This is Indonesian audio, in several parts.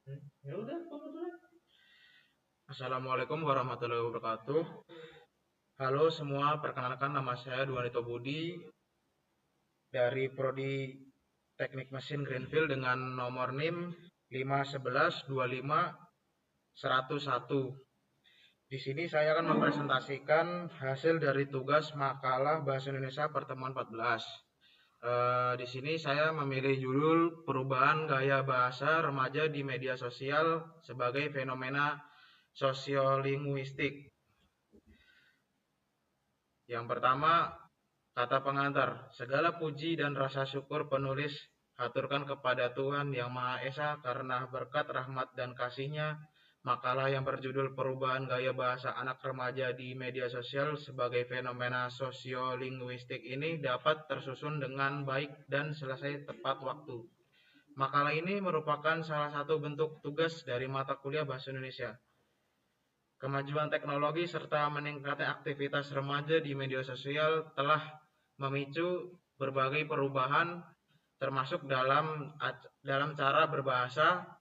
Ya udah, kamu dulu. Assalamualaikum warahmatullahi wabarakatuh. Halo semua, perkenalkan nama saya Duanito Budi dari Prodi Teknik Mesin Greenfield dengan nomor NIM 511251101. Di sini saya akan mempresentasikan hasil dari tugas makalah Bahasa Indonesia pertemuan 14. Di sini saya memilih judul Perubahan Gaya Bahasa Remaja di Media Sosial sebagai Fenomena Sosiolinguistik. Yang pertama, kata pengantar, segala puji dan rasa syukur penulis haturkan kepada Tuhan Yang Maha Esa karena berkat rahmat dan kasih-Nya, makalah yang berjudul Perubahan Gaya Bahasa Anak Remaja di Media Sosial sebagai Fenomena Sosiolinguistik ini dapat tersusun dengan baik dan selesai tepat waktu. Makalah ini merupakan salah satu bentuk tugas dari mata kuliah Bahasa Indonesia. Kemajuan teknologi serta meningkatnya aktivitas remaja di media sosial telah memicu berbagai perubahan termasuk dalam cara berbahasa,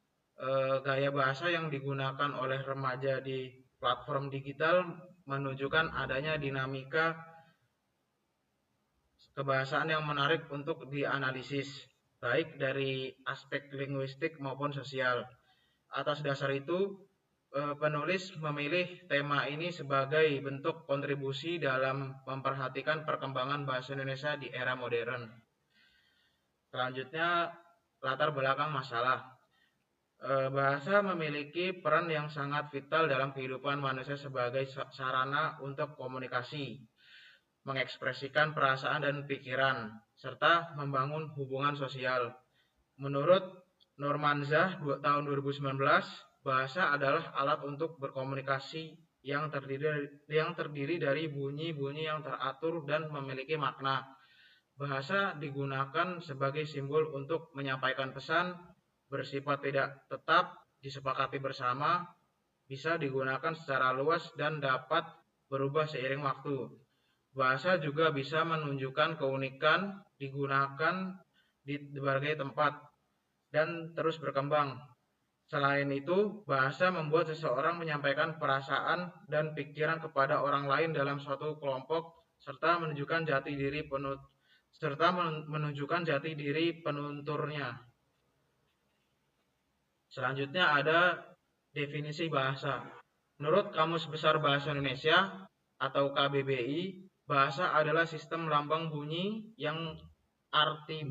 gaya bahasa yang digunakan oleh remaja di platform digital menunjukkan adanya dinamika kebahasaan yang menarik untuk dianalisis, baik dari aspek linguistik maupun sosial. Atas dasar itu, penulis memilih tema ini sebagai bentuk kontribusi dalam memperhatikan perkembangan bahasa Indonesia di era modern. Selanjutnya, latar belakang masalah. Bahasa memiliki peran yang sangat vital dalam kehidupan manusia sebagai sarana untuk komunikasi, mengekspresikan perasaan dan pikiran, serta membangun hubungan sosial. Menurut Nurmanzah tahun 2019, bahasa adalah alat untuk berkomunikasi yang terdiri dari bunyi-bunyi yang teratur dan memiliki makna. Bahasa digunakan sebagai simbol untuk menyampaikan pesan, bersifat tidak tetap, disepakati bersama, bisa digunakan secara luas dan dapat berubah seiring waktu. Bahasa juga bisa menunjukkan keunikan, digunakan di berbagai tempat, dan terus berkembang. Selain itu, bahasa membuat seseorang menyampaikan perasaan dan pikiran kepada orang lain dalam suatu kelompok serta menunjukkan jati diri penunturnya. Selanjutnya ada definisi bahasa. Menurut Kamus Besar Bahasa Indonesia atau KBBI, bahasa adalah sistem lambang bunyi yang arti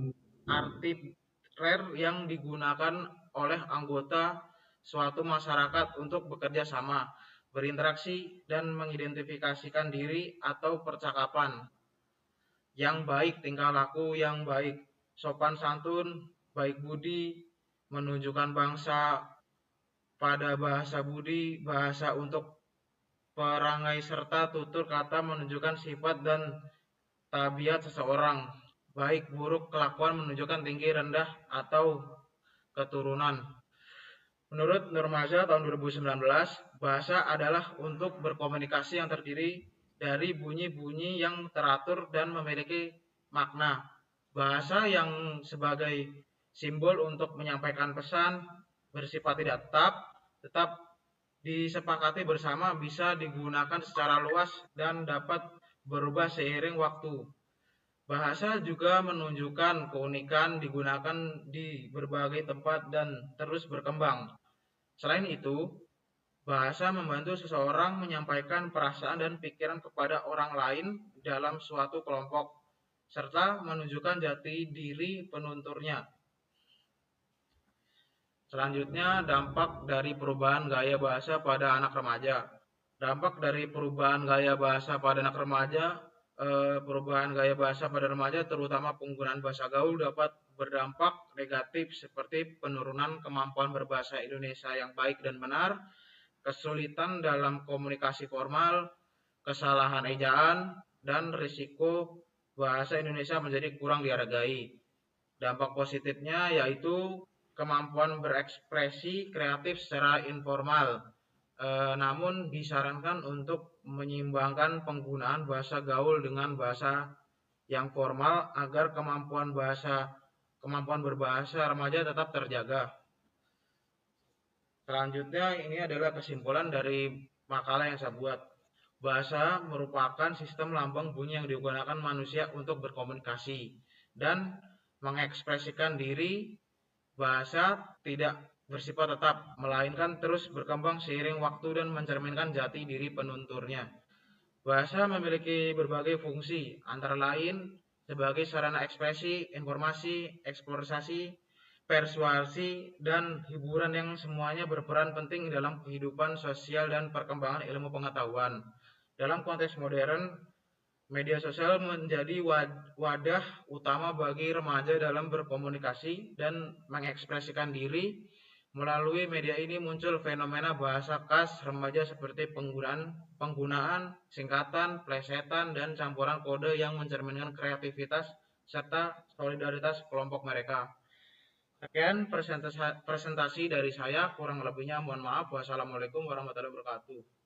artitrer yang digunakan oleh anggota suatu masyarakat untuk bekerja sama, berinteraksi, dan mengidentifikasikan diri atau percakapan yang baik, tingkah laku yang baik, sopan santun, baik budi, menunjukkan bangsa pada bahasa budi, bahasa untuk perangai serta tutur kata menunjukkan sifat dan tabiat seseorang, baik buruk kelakuan menunjukkan tinggi rendah atau keturunan. Menurut Nurmaza tahun 2019, bahasa adalah untuk berkomunikasi yang terdiri dari bunyi-bunyi yang teratur dan memiliki makna. Bahasa yang sebagai simbol untuk menyampaikan pesan bersifat tidak tetap disepakati bersama, bisa digunakan secara luas dan dapat berubah seiring waktu. Bahasa juga menunjukkan keunikan, digunakan di berbagai tempat dan terus berkembang. Selain itu, bahasa membantu seseorang menyampaikan perasaan dan pikiran kepada orang lain dalam suatu kelompok, serta menunjukkan jati diri penunturnya. Selanjutnya, dampak dari perubahan gaya bahasa pada anak remaja. Dampak dari perubahan gaya bahasa pada anak remaja, perubahan gaya bahasa pada remaja terutama penggunaan bahasa gaul dapat berdampak negatif seperti penurunan kemampuan berbahasa Indonesia yang baik dan benar, kesulitan dalam komunikasi formal, kesalahan ejaan, dan risiko bahasa Indonesia menjadi kurang dihargai. Dampak positifnya yaitu kemampuan berekspresi kreatif secara informal, namun disarankan untuk menyeimbangkan penggunaan bahasa gaul dengan bahasa yang formal agar kemampuan berbahasa remaja tetap terjaga. Selanjutnya ini adalah kesimpulan dari makalah yang saya buat. Bahasa merupakan sistem lambang bunyi yang digunakan manusia untuk berkomunikasi dan mengekspresikan diri. Bahasa tidak bersifat tetap, melainkan terus berkembang seiring waktu dan mencerminkan jati diri penuturnya. Bahasa memiliki berbagai fungsi, antara lain sebagai sarana ekspresi, informasi, eksplorasi, persuasi, dan hiburan yang semuanya berperan penting dalam kehidupan sosial dan perkembangan ilmu pengetahuan. Dalam konteks modern, media sosial menjadi wadah utama bagi remaja dalam berkomunikasi dan mengekspresikan diri. Melalui media ini muncul fenomena bahasa khas remaja seperti penggunaan singkatan, plesetan, dan campuran kode yang mencerminkan kreativitas serta solidaritas kelompok mereka. Sekian presentasi dari saya, kurang lebihnya mohon maaf. Wassalamualaikum warahmatullahi wabarakatuh.